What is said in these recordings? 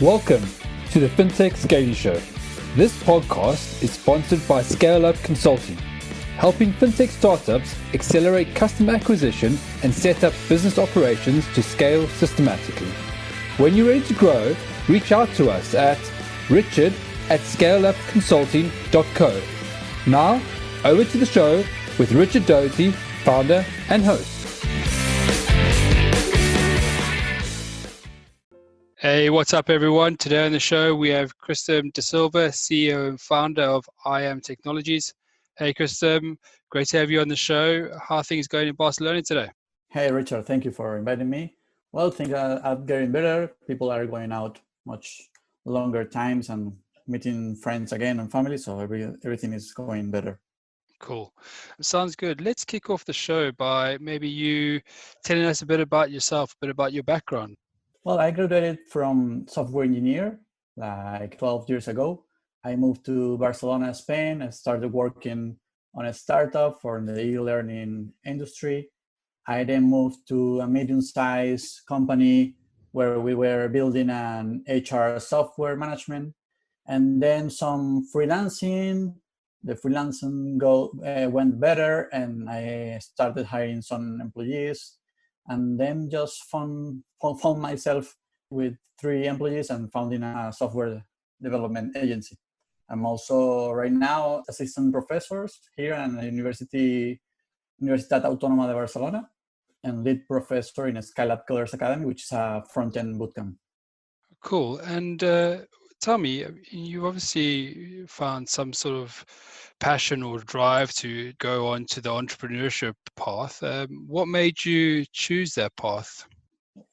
Welcome to the Fintech Scaling Show. This podcast is sponsored by Scale Up Consulting, helping fintech startups accelerate customer acquisition and set up business operations to scale systematically. When you're ready to grow, reach out to us at richard@scaleupconsulting.co. Now, over to the show with Richard Doty, founder and host. Hey, what's up, everyone? Today on the show, we have Cristiam Silva, CEO and founder of I Am Technologies. Hey, Cristiam, great to have you on the show. How are things going in Barcelona today? Hey, Richard, thank you for inviting me. Well, things are getting better. People are going out much longer times and meeting friends again and family, so everything is going better. Cool. Sounds good. Let's kick off the show by maybe you telling us a bit about yourself, a bit about your background. Well, I graduated from software engineer like 12 years ago. I moved to Barcelona, Spain. I started working on a startup for the e-learning industry. I then moved to a medium-sized company where we were building an HR software management, and then some freelancing. The freelancing went better, and I started hiring some employees. And then just found myself with 3 employees and founding a software development agency. I'm also right now assistant professors here at the Universitat Autónoma de Barcelona and lead professor in a Scale Up Killers Academy, which is a front-end bootcamp. Cool. And tell me, you obviously found some sort of passion or drive to go on to the entrepreneurship path. What made you choose that path?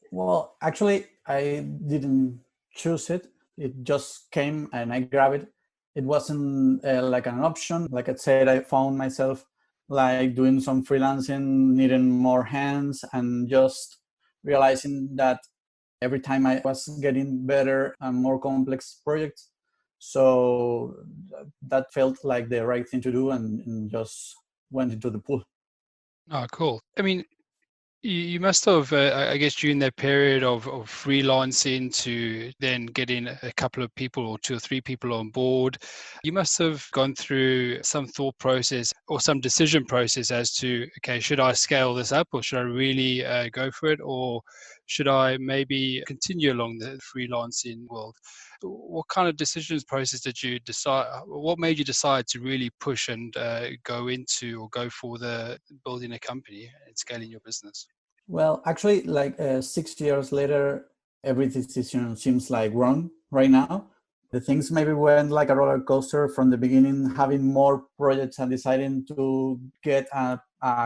Well, actually, I didn't choose it. It just came and I grabbed it. It wasn't like an option. Like I said, I found myself like doing some freelancing, needing more hands, and just realizing that every time I was getting better and more complex projects. So that felt like the right thing to do and just went into the pool. Oh, cool. I mean, you must have, I guess, during that period of freelancing to then getting a couple of people or 2 or 3 people on board, you must have gone through some thought process or some decision process as to, okay, should I scale this up or should I really go for it, or should I maybe continue along the freelancing world? What kind of decisions process did you decide? What made you decide to really push and go into or go for the building a company and scaling your business? Well, actually, like 6 years later, every decision seems like wrong right now. The things maybe went like a roller coaster from the beginning, having more projects and deciding to get a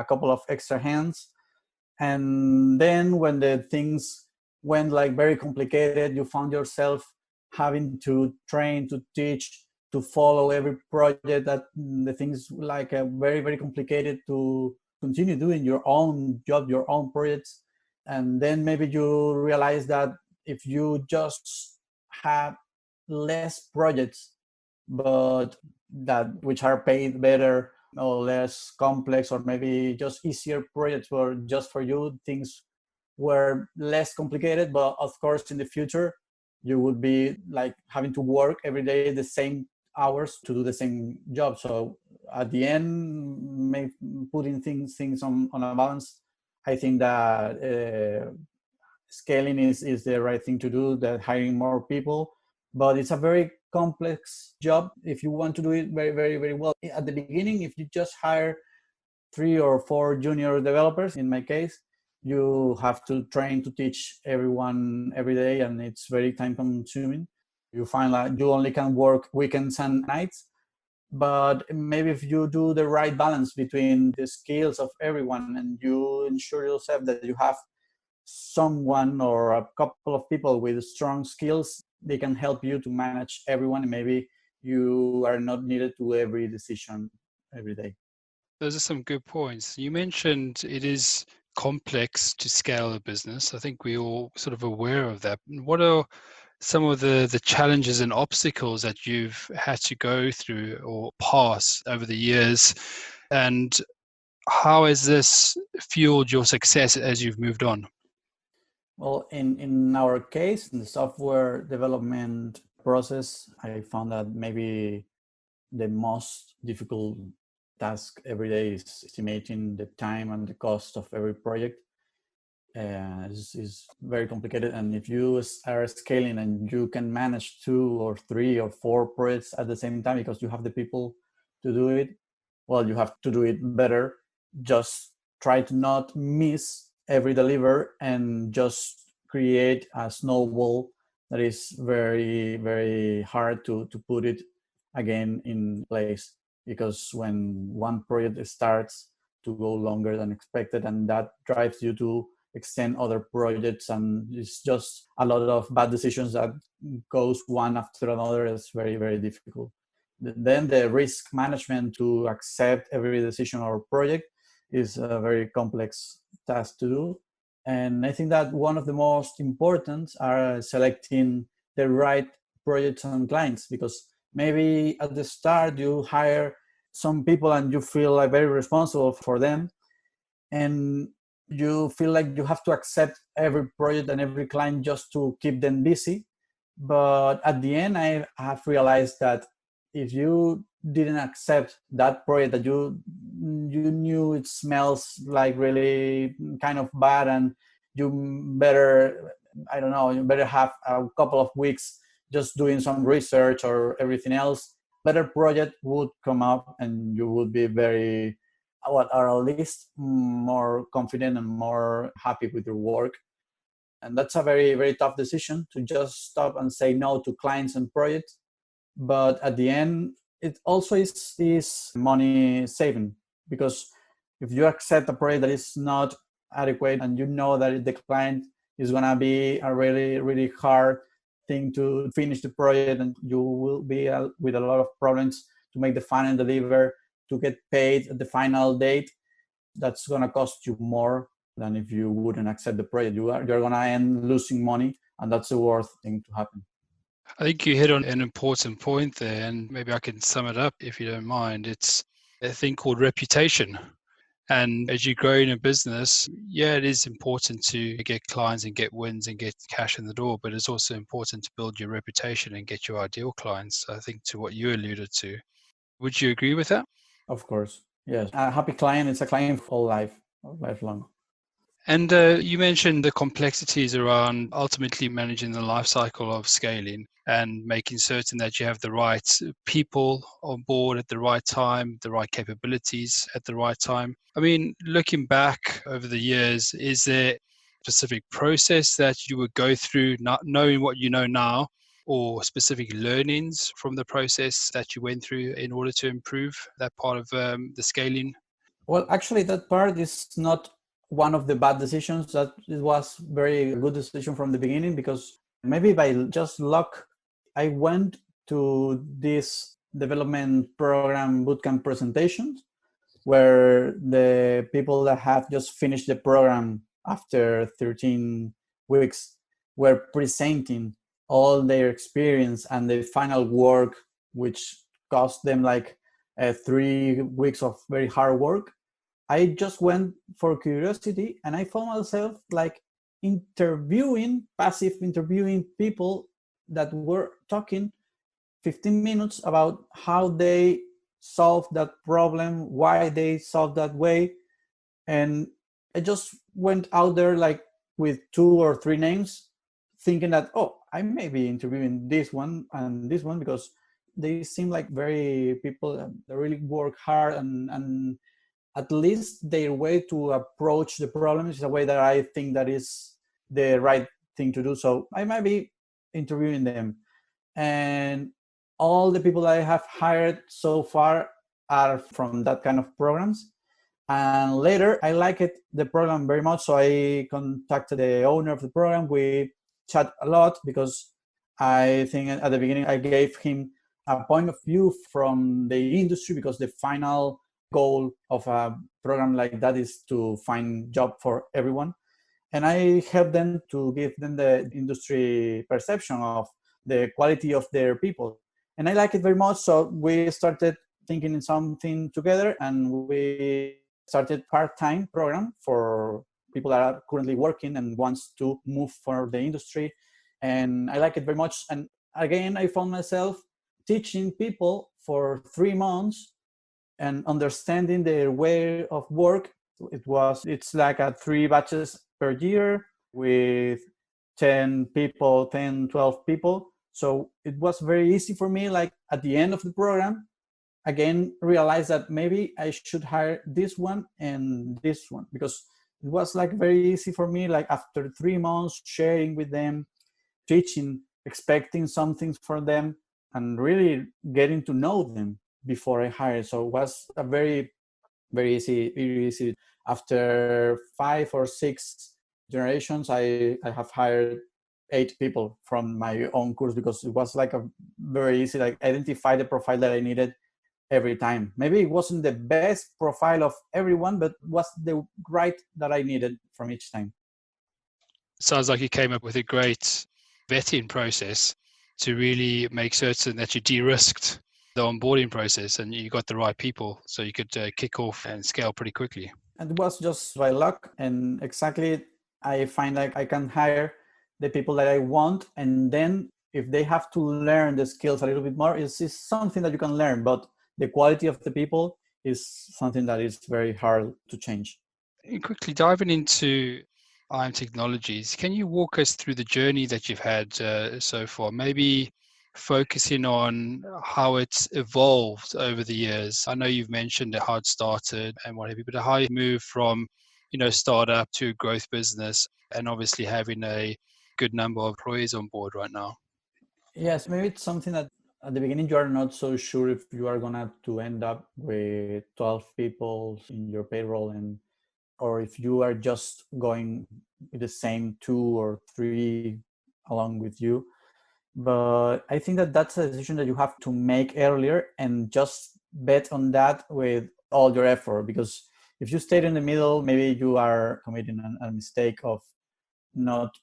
couple of extra hands. And then when the things went like very complicated, you found yourself having to train, to teach, to follow every project, that the things like very, very complicated to continue doing your own job, your own projects. And then maybe you realize that if you just have less projects, but that which are paid better or less complex, or maybe just easier projects for just for you, things were less complicated. But of course, in the future, you would be like having to work every day the same hours to do the same job. So at the end, putting things on a balance, I think that scaling is the right thing to do, that hiring more people. But it's a very complex job if you want to do it very, very, very well. At the beginning, if you just hire 3 or 4 junior developers, in my case, you have to train to teach everyone every day, and it's very time consuming. You find like you only can work weekends and nights. But maybe if you do the right balance between the skills of everyone and you ensure yourself that you have someone or a couple of people with strong skills, they can help you to manage everyone, and maybe you are not needed to every decision every day. Those are some good points. You mentioned it is complex to scale a business. I think we're all sort of aware of that. What are some of the challenges and obstacles that you've had to go through or pass over the years? And how has this fueled your success as you've moved on? Well, in our case, in the software development process, I found that maybe the most difficult task every day is estimating the time and the cost of every project. Is very complicated, and if you are scaling and you can manage 2 or 3 or 4 projects at the same time because you have the people to do it, well, you have to do it better. Just try to not miss every deliver and just create a snowball that is very, very hard to put it again in place, because when one project starts to go longer than expected, and that drives you to extend other projects, and it's just a lot of bad decisions that goes one after another. It's very, very difficult. Then the risk management to accept every decision or project is a very complex task to do. And I think that one of the most important are selecting the right projects and clients, because maybe at the start you hire some people and you feel like very responsible for them, and you feel like you have to accept every project and every client just to keep them busy. But at the end, I have realized that if you didn't accept that project that you knew it smells like really kind of bad, and you better, I don't know, you better have a couple of weeks just doing some research or everything else, better project would come up and you would be very, what are at least more confident and more happy with your work. And that's a very, very tough decision to just stop and say no to clients and projects. But at the end, it also is money saving, because if you accept a project that is not adequate and you know that the client is going to be a really, really hard thing to finish the project, and you will be with a lot of problems to make the final deliver, to get paid at the final date, that's going to cost you more than if you wouldn't accept the project. You're going to end losing money, and that's the worst thing to happen. I think you hit on an important point there, and maybe I can sum it up if you don't mind. It's a thing called reputation. And as you grow in a business, yeah, it is important to get clients and get wins and get cash in the door, but it's also important to build your reputation and get your ideal clients. I think to what you alluded to. Would you agree with that? Of course, yes. A happy client is a client for lifelong. And you mentioned the complexities around ultimately managing the life cycle of scaling and making certain that you have the right people on board at the right time, the right capabilities at the right time. I mean, looking back over the years, is there a specific process that you would go through, not knowing what you know now, or specific learnings from the process that you went through in order to improve that part of the scaling? Well, actually, that part is not one of the bad decisions. That it was very good decision from the beginning, because maybe by just luck, I went to this development program bootcamp presentations where the people that have just finished the program after 13 weeks were presenting all their experience and the final work, which cost them like 3 weeks of very hard work. I just went for curiosity, and I found myself like passive interviewing people that were talking 15 minutes about how they solved that problem, why they solved that way. And I just went out there like with 2 or 3 names, thinking that, oh, I may be interviewing this one and this one, because they seem like very people that really work hard, and at least their way to approach the problem is a way that I think that is the right thing to do. So I might be interviewing them. And all the people that I have hired so far are from that kind of programs. And later, I liked the program very much, so I contacted the owner of the program. We chat a lot, because I think at the beginning I gave him a point of view from the industry, because the final goal of a program like that is to find job for everyone. And I helped them to give them the industry perception of the quality of their people. And I like it very much. So we started thinking in something together, and we started part-time program for people that are currently working and wants to move for the industry. And I like it very much. And again, I found myself teaching people for 3 months and understanding their way of work. It's like 3 batches per year with 10 people, 10, 12 people. So it was very easy for me, like at the end of the program, again, realize that maybe I should hire this one and this one, because it was like very easy for me, like after 3 months sharing with them, teaching, expecting something from them, and really getting to know them before I hired. So it was a very, very easy. After 5 or 6 generations, I have hired 8 people from my own course, because it was like a very easy, like identify the profile that I needed every time. Maybe it wasn't the best profile of everyone, but was the right that I needed from each time. Sounds like you came up with a great vetting process to really make certain that you de-risked the onboarding process and you got the right people so you could kick off and scale pretty quickly. And it was just by luck. And exactly, I find like I can hire the people that I want. And then if they have to learn the skills a little bit more, it's something that you can learn. But the quality of the people is something that is very hard to change. And quickly diving into IM Technologies, can you walk us through the journey that you've had so far? Maybe focusing on how it's evolved over the years. I know you've mentioned how it started and what have you, but how you moved from, startup to growth business, and obviously having a good number of employees on board right now. Yes, maybe it's something that at the beginning you are not so sure if you are gonna to end up with 12 people in your payroll, or if you are just going with the same 2 or 3 along with you. But I think that that's a decision that you have to make earlier and just bet on that with all your effort. Because if you stay in the middle, maybe you are committing a mistake of not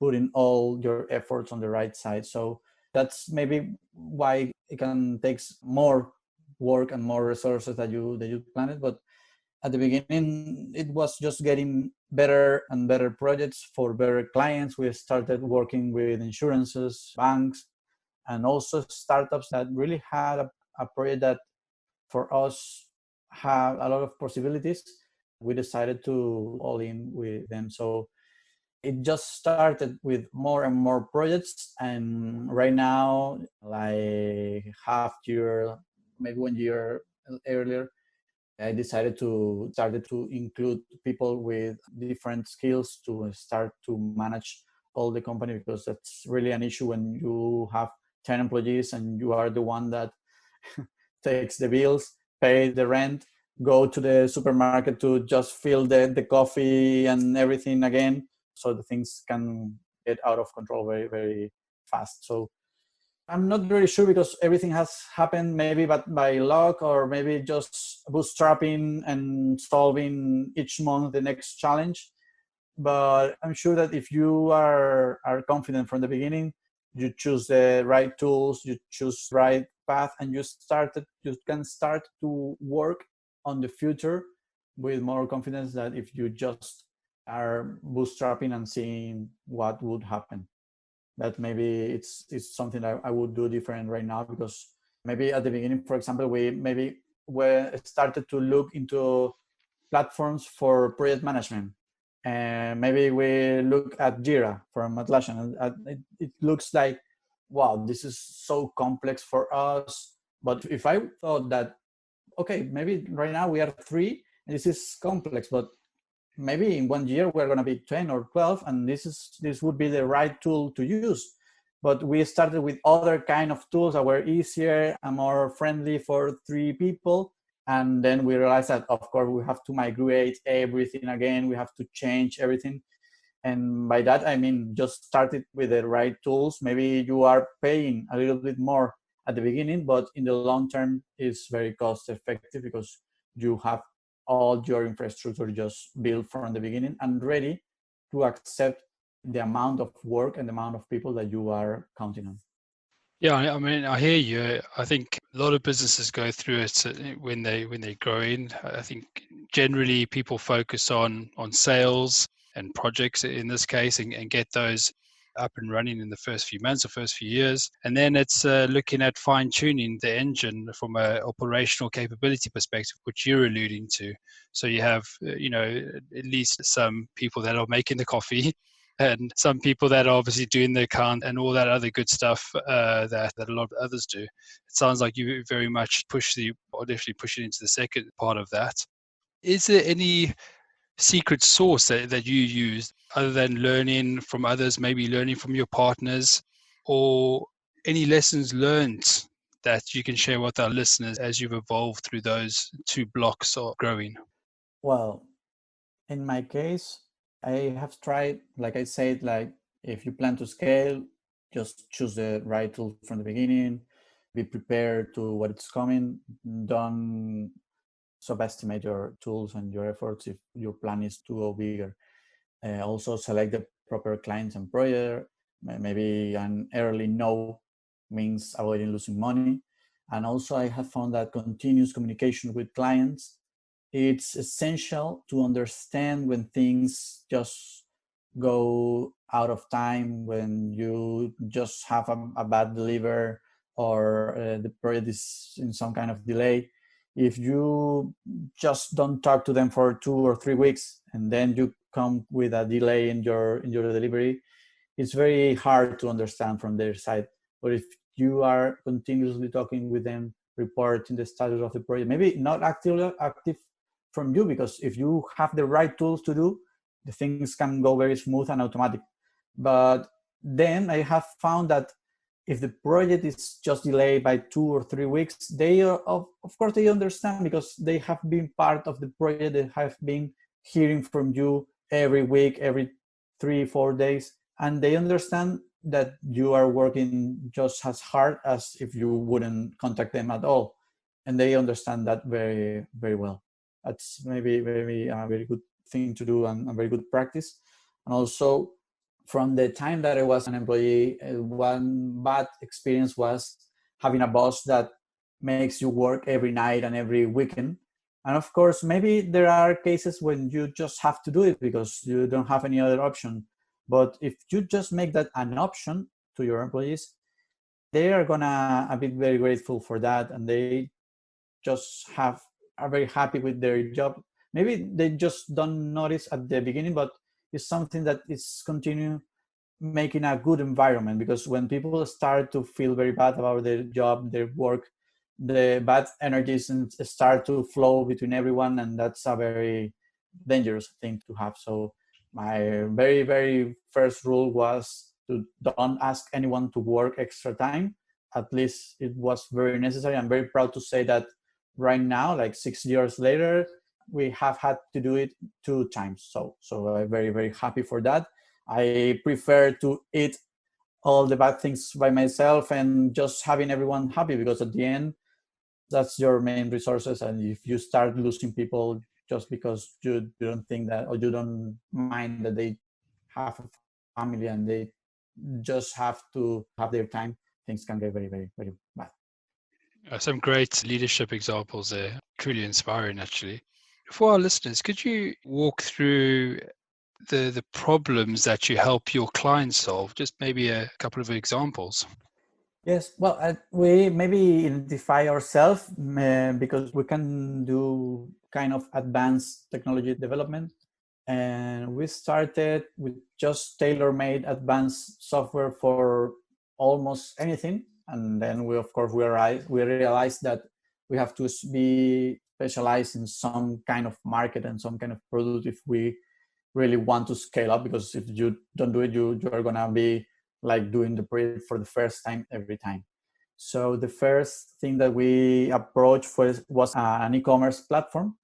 putting all your efforts on the right side. So that's maybe why it can take more work and more resources that you planned. But at the beginning, it was just getting better and better projects for better clients. We started working with insurances, banks, and also startups that really had a project that for us had a lot of possibilities. We decided to all in with them. So it just started with more and more projects. And right now, like half year, maybe 1 year earlier, I decided to started to include people with different skills to start to manage all the company, because that's really an issue when you have 10 employees and you are the one that takes the bills, pay the rent, go to the supermarket to just fill the coffee and everything again. So the things can get out of control very, very fast. So I'm not really sure, because everything has happened maybe but by luck, or maybe just bootstrapping and solving each month the next challenge. But I'm sure that if you are confident from the beginning, you choose the right tools, you choose the right path, and you can start to work on the future with more confidence than if you just are bootstrapping and seeing what would happen. That maybe it's something I would do different right now, because maybe at the beginning, for example, we started to look into platforms for project management, and maybe we look at Jira from Atlassian, and it looks like, wow, this is so complex for us. But if I thought that, okay, maybe right now we are 3 and this is complex, but maybe in 1 year we're going to be 10 or 12, and this would be the right tool to use. But we started with other kind of tools that were easier and more friendly for 3 people, and then we realized that of course we have to migrate everything again, we have to change everything. And by that I mean just started with the right tools. Maybe you are paying a little bit more at the beginning, but in the long term it's very cost effective, because you have all your infrastructure just built from the beginning and ready to accept the amount of work and the amount of people that you are counting on. Yeah, I mean, I hear you. I think a lot of businesses go through it when they grow in. I think generally people focus on sales and projects in this case, and get those up and running in the first few months or first few years. And then it's looking at fine tuning the engine from a operational capability perspective, which you're alluding to. So you have, at least some people that are making the coffee, and some people that are obviously doing the account and all that other good stuff that a lot of others do. It sounds like you very much definitely push it into the second part of that. Is there any secret sauce that you use other than learning from others, maybe learning from your partners, or any lessons learned that you can share with our listeners as you've evolved through those two blocks of growing? Well, in my case, I have tried, like I said, like if you plan to scale, just choose the right tool from the beginning, be prepared to what it's coming. Don't subestimate your tools and your efforts if your plan is to go bigger. Also select the proper clients and project. Maybe an early no means avoiding losing money. And also I have found that continuous communication with clients, it's essential to understand when things just go out of time, when you just have a bad deliver, or the project is in some kind of delay. If you just don't talk to them for 2 or 3 weeks and then you come with a delay in your delivery, it's very hard to understand from their side. But if you are continuously talking with them, reporting the status of the project, maybe not active from you, because if you have the right tools to do, the things can go very smooth and automatic. But then I have found that if the project is just delayed by 2 or 3 weeks, they are, of course they understand, because they have been part of the project. They have been hearing from you every week, every 3 4 days, and they understand that you are working just as hard as if you wouldn't contact them at all, and they understand that very very well. That's maybe a very good thing to do, and a very good practice. And also, from the time that I was an employee, one bad experience was having a boss that makes you work every night and every weekend. And of course, maybe there are cases when you just have to do it because you don't have any other option. But if you just make that an option to your employees, they are gonna be very grateful for that, and they just are very happy with their job. Maybe they just don't notice at the beginning, but it's something that is continue making a good environment, because when people start to feel very bad about their job, their work, the bad energies start to flow between everyone, and that's a very dangerous thing to have. So my very very first rule was to don't ask anyone to work extra time. At least it was very necessary. I'm very proud to say that right now, like 6 years later, we have had to do it 2 times. So I'm very very happy for that. I prefer to eat all the bad things by myself and just having everyone happy, because at the end, that's your main resources. And if you start losing people just because you don't think that, or you don't mind that they have a family and they just have to have their time, things can get very, very, very bad. Some great leadership examples there, truly inspiring actually. For our listeners, could you walk through the problems that you help your clients solve? Just maybe a couple of examples. Yes, well, we maybe identify ourselves because we can do kind of advanced technology development. And we started with just tailor-made advanced software for almost anything. And then we, of course, we realized that we have to be specialized in some kind of market and some kind of product if we really want to scale up, because if you don't do it, you are gonna be like doing the project for the first time every time. So the first thing that we approached was an e-commerce platform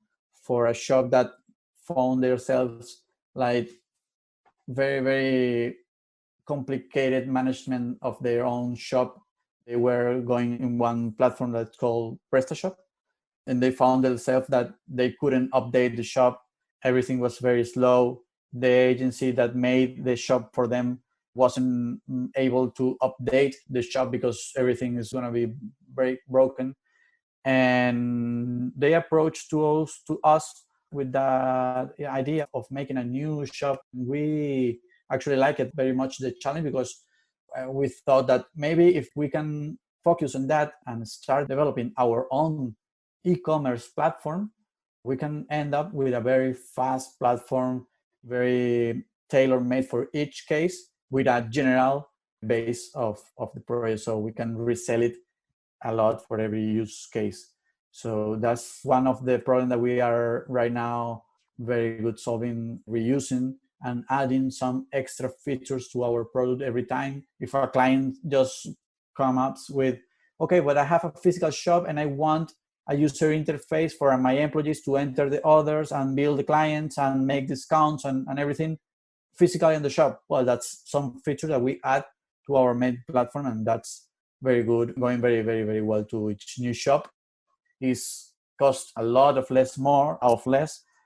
for a shop that found themselves like very very complicated management of their own shop. They were going in one platform that's called PrestaShop, and they found themselves that they couldn't update the shop. Everything was very slow. The agency that made the shop for them wasn't able to update the shop because everything is going to be broken. And they approached to us with the idea of making a new shop. We actually like it very much, the challenge, because we thought that maybe if we can focus on that and start developing our own e-commerce platform, we can end up with a very fast platform, very tailor-made for each case, with a general base of the project, so we can resell it a lot for every use case. So that's one of the problems that we are right now very good solving, reusing and adding some extra features to our product every time. If our client just comes up with, okay, but I have a physical shop and I want a user interface for my employees to enter the orders and bill the clients and make discounts and everything physically in the shop. Well, that's some feature that we add to our main platform, and that's very good, going very, very, very well to each new shop. Is cost a lot of less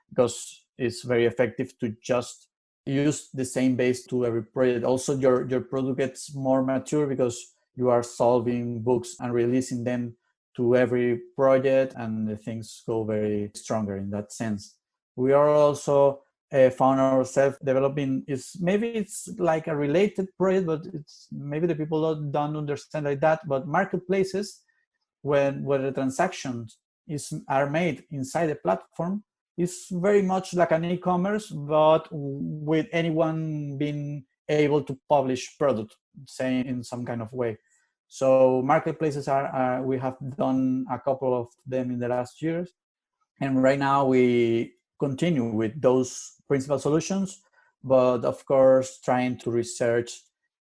because it's very effective to just use the same base to every project. Also, your product gets more mature because you are solving books and releasing them to every project, and the things go very stronger in that sense. We are also found ourselves developing, maybe it's like a related project, but it's maybe the people don't understand like that, but marketplaces, where the transactions are made inside the platform, is very much like an e-commerce, but with anyone being able to publish product, say, in some kind of way. So marketplaces we have done a couple of them in the last years, and right now we continue with those principal solutions, but of course trying to research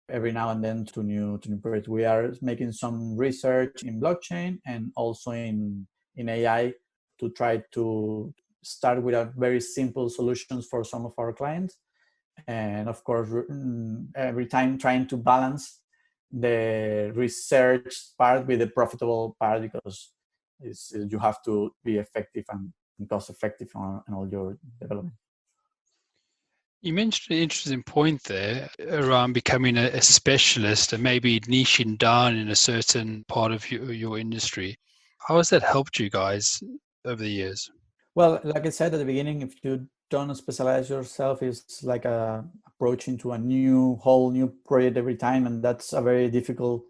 every now and then to new projects. We are making some research in blockchain and also in AI to try to start with a very simple solutions for some of our clients, and of course every time trying to balance the research part with the profitable part, because you have to be effective and cost effective on all your development. You mentioned an interesting point there around becoming a specialist and maybe niching down in a certain part of your industry. How has that helped you guys over the years? Well, like I said at the beginning, if you don't specialize yourself, it's like approaching to a whole new project every time, and that's a very difficult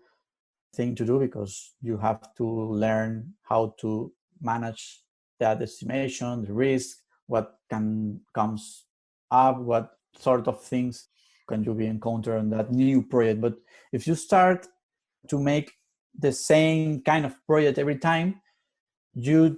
thing to do because you have to learn how to manage that estimation, the risk, what comes up, what sort of things can you be encounter in that new project. But if you start to make the same kind of project every time, you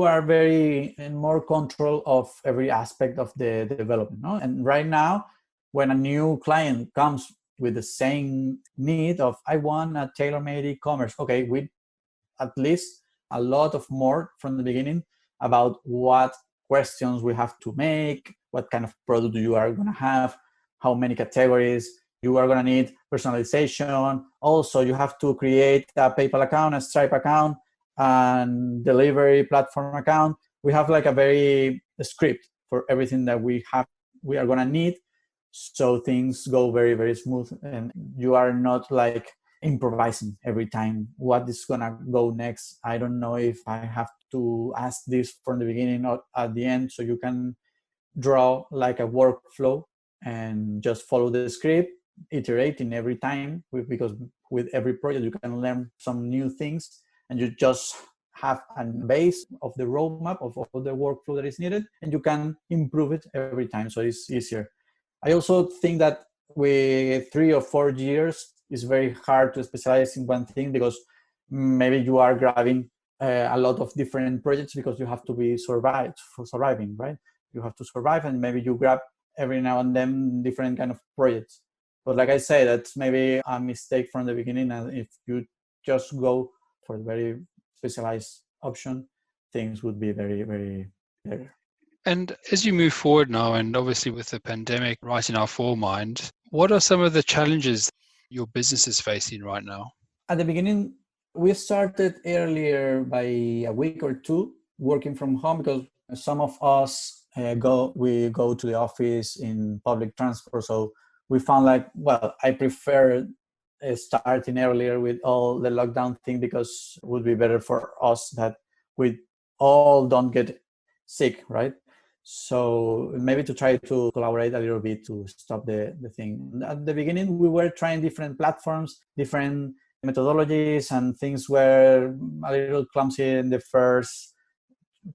are very in more control of every aspect of the development, no? And right now, when a new client comes with the same need of, I want a tailor-made e-commerce, okay, we at least a lot of more from the beginning about what questions we have to make, what kind of product you are going to have, how many categories you are going to need, personalization. Also, you have to create a PayPal account, a Stripe account, and delivery platform account. We have like a script for everything that we are going to need, so things go very, very smooth, and you are not like improvising every time what is going to go next. I don't know if I have to ask this from the beginning or at the end. So you can draw like a workflow and just follow the script, iterating every time, because with every project you can learn some new things, and you just have a base of the roadmap of all the workflow that is needed, and you can improve it every time, so it's easier. I also think that with 3 or 4 years, it's very hard to specialize in one thing, because maybe you are grabbing a lot of different projects because you have to be surviving, right? You have to survive, and maybe you grab every now and then different kind of projects. But like I say, that's maybe a mistake from the beginning, and if you just go for a very specialized option, things would be very, very better. And as you move forward now, and obviously with the pandemic right in our foremind, what are some of the challenges your business is facing right now? At the beginning, we started earlier by a week or two working from home, because some of us go to the office in public transport, so we found like, well, I prefer starting earlier with all the lockdown thing, because it would be better for us that we all don't get sick, right? So maybe to try to collaborate a little bit to stop the thing. At the beginning, we were trying different platforms, different methodologies, and things were a little clumsy in the first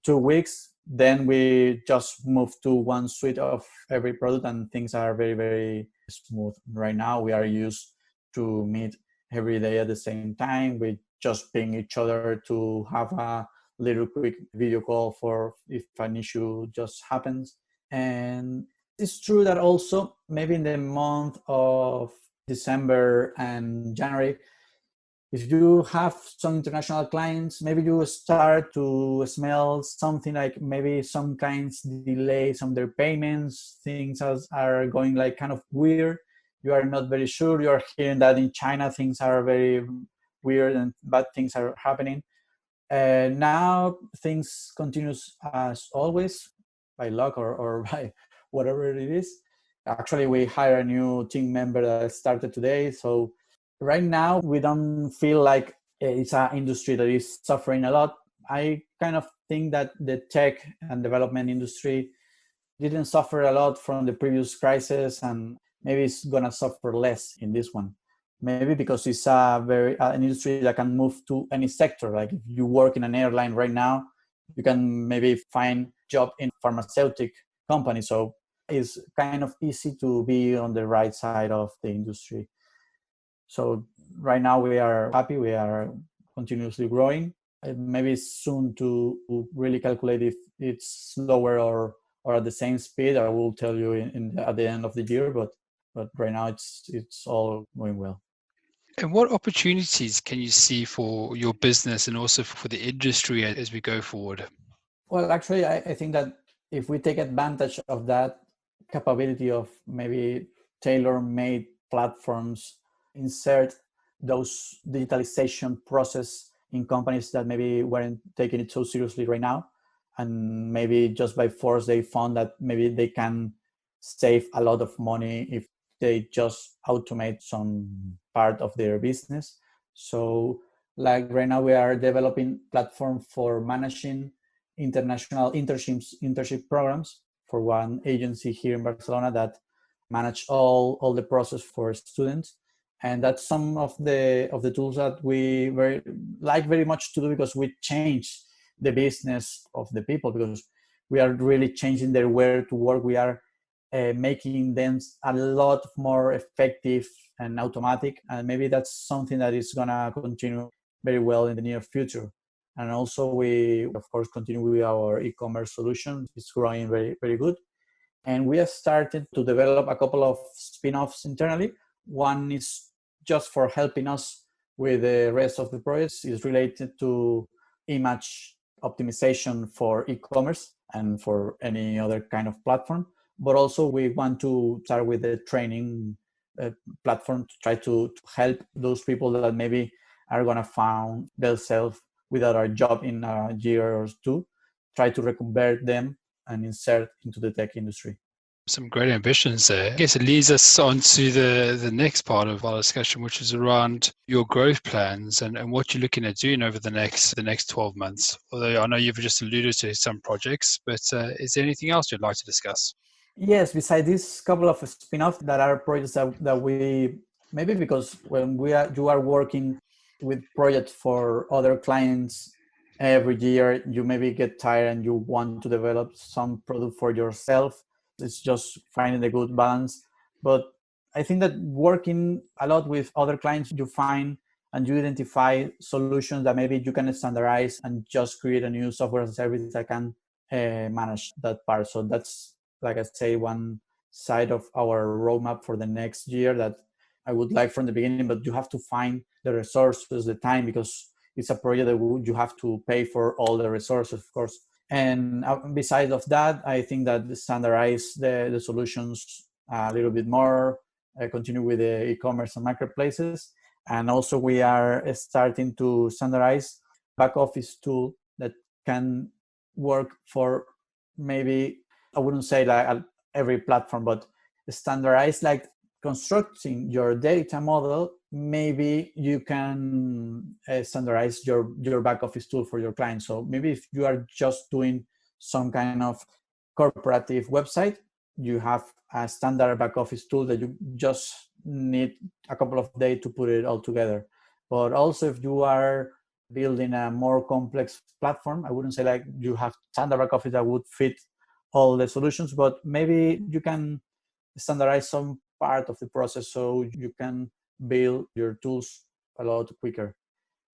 2 weeks. Then we just moved to one suite of every product, and things are very, very smooth. Right now, we are used to meet every day at the same time. We just ping each other to have a little quick video call for if an issue just happens. And it's true that also maybe in the month of December and January, if you have some international clients, maybe you start to smell something like maybe some clients delay some of their payments, things are going like kind of weird. You are not very sure. You are hearing that in China things are very weird and bad things are happening. Now things continues as always, by luck or by whatever it is. Actually, we hire a new team member that started today. So right now, we don't feel like it's an industry that is suffering a lot. I kind of think that the tech and development industry didn't suffer a lot from the previous crisis, and maybe it's gonna suffer less in this one. Maybe because it's an industry that can move to any sector. Like if you work in an airline right now, you can maybe find job in pharmaceutical company. So it's kind of easy to be on the right side of the industry. So right now we are happy. We are continuously growing. Maybe it's soon to really calculate if it's slower or at the same speed. I will tell you at the end of the year. But right now it's all going well. And what opportunities can you see for your business and also for the industry as we go forward? Well, actually, I think that if we take advantage of that capability of maybe tailor-made platforms, insert those digitalization process in companies that maybe weren't taking it so seriously right now, and maybe just by force they found that maybe they can save a lot of money if they just automate some part of their business. So like right now we are developing platform for managing international internship programs for one agency here in Barcelona that manage all the process for students. And that's some of the tools that we very much to do, because we change the business of the people, because we are really changing their way to work. We are making them a lot more effective and automatic, and maybe that's something that is gonna continue very well in the near future. And also we of course continue with our e-commerce solution. It's growing very, very good. And we have started to develop a couple of spin-offs internally. One is just for helping us with the rest of the projects, is related to image optimization for e-commerce and for any other kind of platform. But also we want to start with the training platform to try to help those people that maybe are going to find themselves without a job in a year or two, try to reconvert them and insert into the tech industry. Some great ambitions there. I guess it leads us on to the next part of our discussion, which is around your growth plans and what you're looking at doing over the next 12 months. Although I know you've just alluded to some projects, but is there anything else you'd like to discuss? Yes, besides this couple of spin-offs that are projects that we, maybe because when you are working with projects for other clients every year, you maybe get tired and you want to develop some product for yourself. It's just finding a good balance. But I think that working a lot with other clients, you find and you identify solutions that maybe you can standardize and just create a new software as a service that can manage that part. So that's, like I say, one side of our roadmap for the next year that I would like from the beginning, but you have to find the resources, the time, because it's a project that you have to pay for all the resources, of course. And besides of that, I think that standardize the solutions a little bit more, continue with the e-commerce and marketplaces. And also we are starting to standardize back office tool that can work for maybe, I wouldn't say like every platform, but standardize like constructing your data model, maybe you can standardize your back office tool for your clients. So maybe if you are just doing some kind of corporative website, you have a standard back office tool that you just need a couple of days to put it all together. But also if you are building a more complex platform, I wouldn't say like you have standard back office that would fit all the solutions, but maybe you can standardize some part of the process so you can build your tools a lot quicker.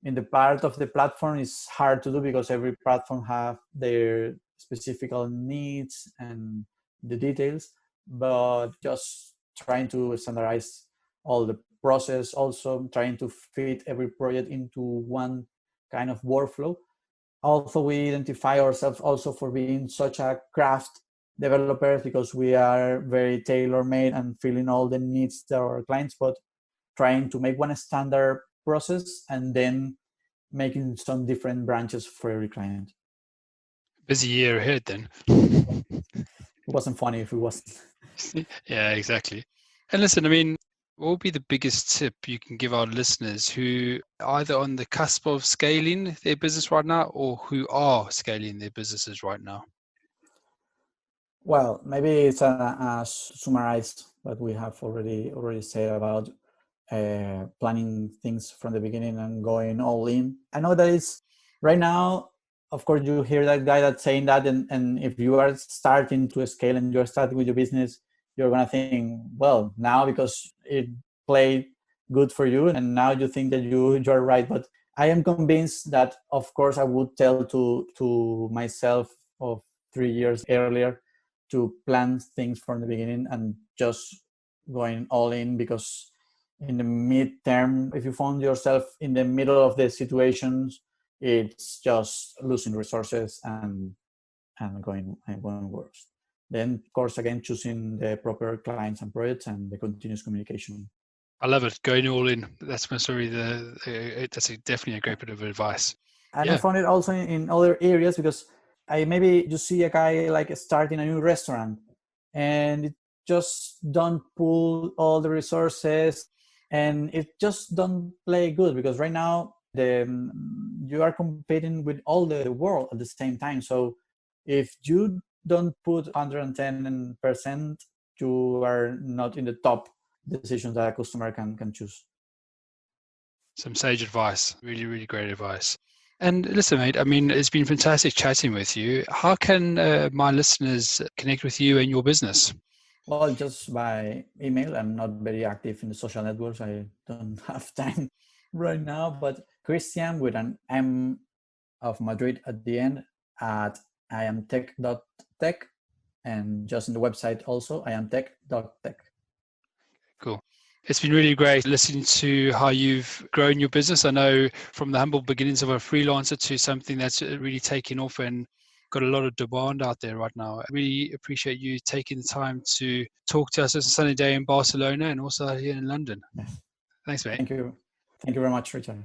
In the part of the platform, it's hard to do because every platform have their specific needs and the details, but just trying to standardize all the process, also trying to fit every project into one kind of workflow. Also, we identify ourselves also for being such a craft developers because we are very tailor-made and filling all the needs of our clients, but trying to make one standard process and then making some different branches for every client. Busy year ahead then. It wasn't funny if it wasn't. Yeah, exactly. And listen, I mean, what would be the biggest tip you can give our listeners who are either on the cusp of scaling their business right now or who are scaling their businesses right now? Well, maybe it's a summarize what we have already said about planning things from the beginning and going all in. I know that it's right now, of course, you hear that guy that's saying that, and if you are starting to scale and you're starting with your business, you're going to think, well, now because it played good for you and now you think that you're right. But I am convinced that, of course, I would tell to myself of 3 years earlier to plan things from the beginning and just going all in, because in the mid-term, if you found yourself in the middle of the situations, it's just losing resources and going worse. Then, of course, again, choosing the proper clients and projects and the continuous communication. I love it. Going all in. That's my story. That's definitely a great bit of advice. And yeah. I found it also in other areas, because maybe you see a guy like starting a new restaurant and it just don't pull all the resources and it just don't play good, because right now you are competing with all the world at the same time. So if you don't put 110%, you are not in the top decisions that a customer can choose. Some sage advice. Really, really great advice. And listen, mate, I mean, it's been fantastic chatting with you. How can my listeners connect with you and your business? Well, just by email. I'm not very active in the social networks. I don't have time right now. But Cristiam with an M of Madrid at the end at iamtech.tech, and just in the website also iamtech.tech. Cool. It's been really great listening to how you've grown your business. I know from the humble beginnings of a freelancer to something that's really taken off and got a lot of demand out there right now. I really appreciate you taking the time to talk to us on a sunny day in Barcelona and also here in London. Yes. Thanks, mate. Thank you. Thank you very much, Richard.